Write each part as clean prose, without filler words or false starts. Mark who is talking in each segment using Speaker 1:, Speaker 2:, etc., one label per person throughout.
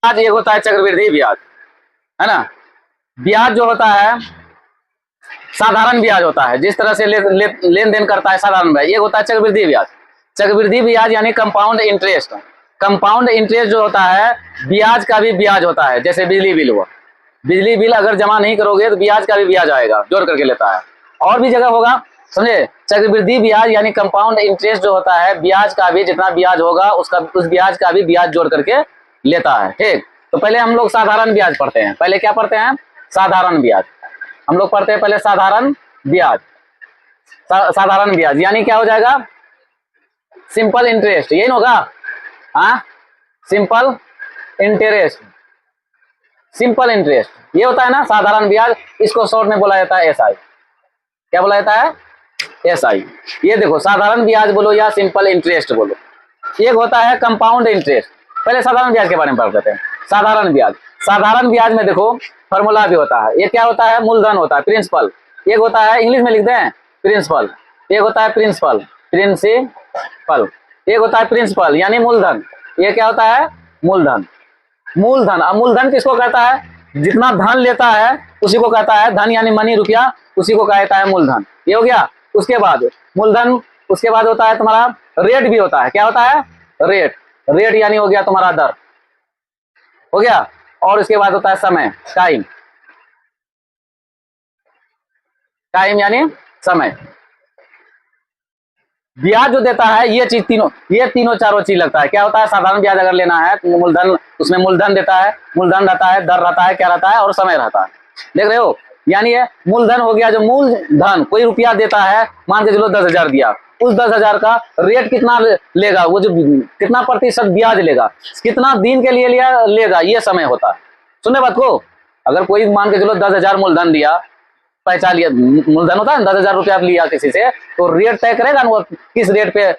Speaker 1: आज एक होता है चक्रवृद्धि ब्याज, है ना। ब्याज जो होता है साधारण ब्याज होता है, जिस तरह से लेन देन करता है साधारण ब्याज। एक होता है चक्रवृद्धि ब्याज। चक्रवृद्धि ब्याज यानी कंपाउंड इंटरेस्ट। कंपाउंड इंटरेस्ट जो होता है ब्याज का भी ब्याज होता है, जैसे बिजली बिल हुआ। बिजली बिल अगर जमा नहीं करोगे तो ब्याज का भी ब्याज आएगा, जोड़ करके लेता है। और भी जगह होगा, समझे। चक्रवृद्धि ब्याज यानी कंपाउंड इंटरेस्ट जो होता है ब्याज का भी जितना ब्याज होगा उसका उस ब्याज का भी ब्याज जोड़ करके लेता है, ठीक। तो पहले हम लोग साधारण ब्याज पढ़ते हैं। पहले क्या पढ़ते हैं? साधारण ब्याज। हम लोग पढ़ते हैं पहले साधारण ब्याज। साधारण ब्याज यानी क्या हो जाएगा? सिंपल इंटरेस्ट, यही होगा। हाँ, सिंपल इंटरेस्ट। सिंपल इंटरेस्ट ये होता है ना साधारण ब्याज। इसको शॉर्ट में बोला जाता है एसआई। क्या बोला जाता है? एसआई। ये देखो, साधारण ब्याज बोलो या सिंपल इंटरेस्ट बोलो। एक होता है कंपाउंड इंटरेस्ट। पहले साधारण ब्याज के बारे में पढ़ते हैं। साधारण ब्याज, साधारण ब्याज में देखो फॉर्मूला भी होता है। ये क्या होता है? मूलधन होता है, प्रिंसिपल। एक होता है, इंग्लिश में लिखते हैं प्रिंसिपल। एक होता है प्रिंसिपल, प्रिंसिपल। एक होता है प्रिंसिपल यानी मूलधन। ये क्या होता है? मूलधन। मूलधन। अब मूलधन किसको कहता है? जितना धन लेता है उसी को कहता है धन, यानी मनी, रुपया, उसी को कहता है मूलधन। ये हो गया। उसके बाद मूलधन, उसके बाद होता है तुम्हारा रेट भी होता है। क्या होता है? रेट। रेट यानी हो गया तुम्हारा दर, हो गया। और उसके बाद होता है समय, टाइम। टाइम यानी समय। ब्याज जो देता है ये चीज तीनों, ये तीनों चारों चीज लगता है। क्या होता है? साधारण ब्याज अगर लेना है तो मूलधन, उसमें मूलधन देता है, मूलधन रहता है, दर रहता है, क्या रहता है, और समय रहता है। देख रहे हो? यानी ये मूलधन हो गया। जो मूलधन कोई रुपया देता है, मान के चलो 10,000 दिया, उस 10,000 का रेट कितना लेगा, वो जो कितना प्रतिशत ब्याज लेगा, कितना दिन के लिए लिया लेगा, ये समय होता है। सुनने बात को। अगर कोई मान के चलो 10,000 मूलधन दिया, पैसा लिया, मूलधन होता है 10,000 रुपया लिया किसी से, तो रेट तय करेगा ना वो किस रेट पे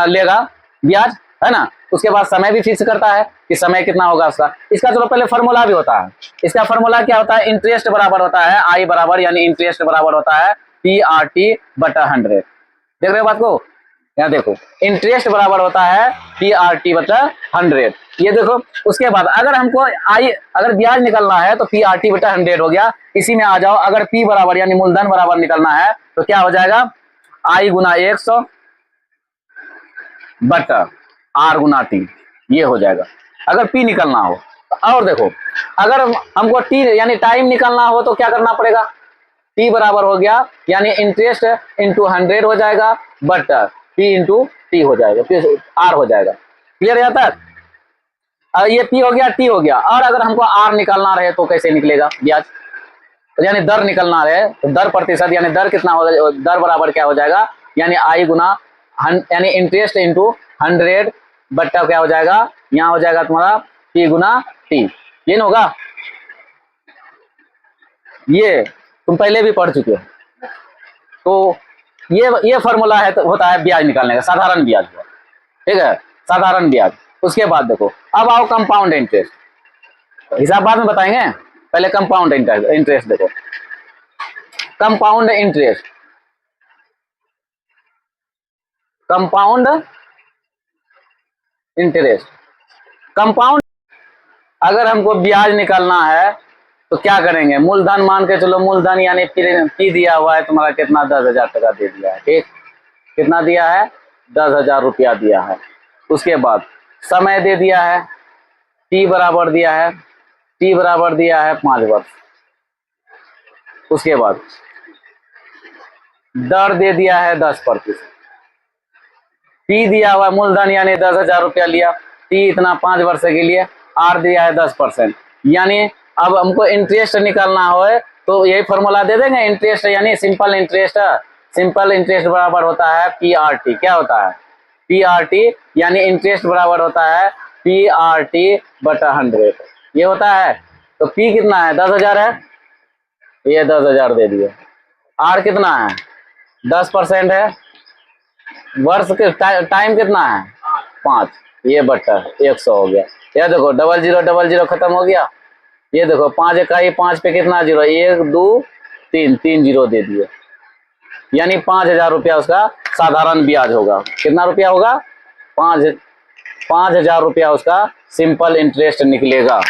Speaker 1: लेगा ब्याज, है ना। उसके बाद समय भी फिक्स करता है कि समय कितना होगा उसका। इसका चलो पहले फॉर्मूला भी होता है। इसका फॉर्मूला क्या होता है? इंटरेस्ट बराबर होता है आई बराबर, यानी इंटरेस्ट बराबर होता है PRT बटा 100। देख रहे हो बात को? यहाँ देखो, इंटरेस्ट बराबर होता है PRT बटा 100। ये देखो। उसके बाद अगर हमको अगर ब्याज निकलना है तो PRT बटा 100 हो गया। इसी में आ जाओ, अगर P बराबर यानी मूलधन बराबर निकलना है तो क्या हो जाएगा? I गुना 100 बटा R गुना T, ये हो जाएगा अगर P निकलना हो। और देखो, अगर हमको T यानी टाइम निकलना हो तो क्या करना पड़ेगा? T बराबर हो गया यानी इंटरेस्ट इंटू 100 हो जाएगा, बट P इंटू T हो जाएगा, R हो जाएगा। क्लियर है तक? ये P हो गया, T हो गया। और अगर हमको R निकालना रहे तो कैसे निकलेगा ब्याज? यानी दर निकलना रहे तो दर प्रतिशत, यानी दर कितना होगा, दर बराबर क्या हो जाएगा? यानी I गुना यानी इंटरेस्ट इंटू 100 बट्टा क्या हो जाएगा? यहाँ हो जाएगा तुम्हारा P गुना T। ये ना होगा? ये तुम पहले भी पढ़ चुके हो। तो ये फॉर्मूला है, तो होता है ब्याज निकालने का, साधारण ब्याज। ठीक है, साधारण ब्याज। उसके बाद देखो, अब आओ कंपाउंड इंटरेस्ट। हिसाब बाद में बताएंगे, पहले कंपाउंड इंटरेस्ट देखो। Compound interest, compound interest, compound. अगर हमको ब्याज निकालना है तो क्या करेंगे? मूलधन मान के चलो, मूलधन यानी P दिया हुआ है तुम्हारा कितना? 10,000 टका दे दिया है, ठीक। कितना दिया है? 10,000 रुपया दिया है। उसके बाद समय दे दिया है, T बराबर दिया है, T बराबर दिया है 5 वर्ष। उसके बाद दर दे दिया है 10%। P दिया हुआ मूलधन यानी 10,000 रुपया लिया, T इतना 5 वर्ष के लिए, R दिया है 10%। यानी अब हमको इंटरेस्ट निकालना हो तो यही फॉर्मूला दे देंगे। इंटरेस्ट यानी सिंपल इंटरेस्ट, सिंपल इंटरेस्ट बराबर होता है PRT। क्या होता है? PRT यानी इंटरेस्ट बराबर होता है PRT बटा 100, ये होता है। तो P कितना है? 10,000 है, ये 10,000 दे दिए। R कितना है? 10% है। वर्ष के टाइम कितना है? 5, ये बटा 100 हो गया। ये देखो, 0000 खत्म हो गया। ये देखो 5 इकाई, 5 पे कितना जीरो? 1 2 3, 3 जीरो दे दिए। यानी 5,000 रुपया उसका साधारण ब्याज होगा। कितना रुपया होगा? 5 5,000 रुपया उसका सिंपल इंटरेस्ट निकलेगा।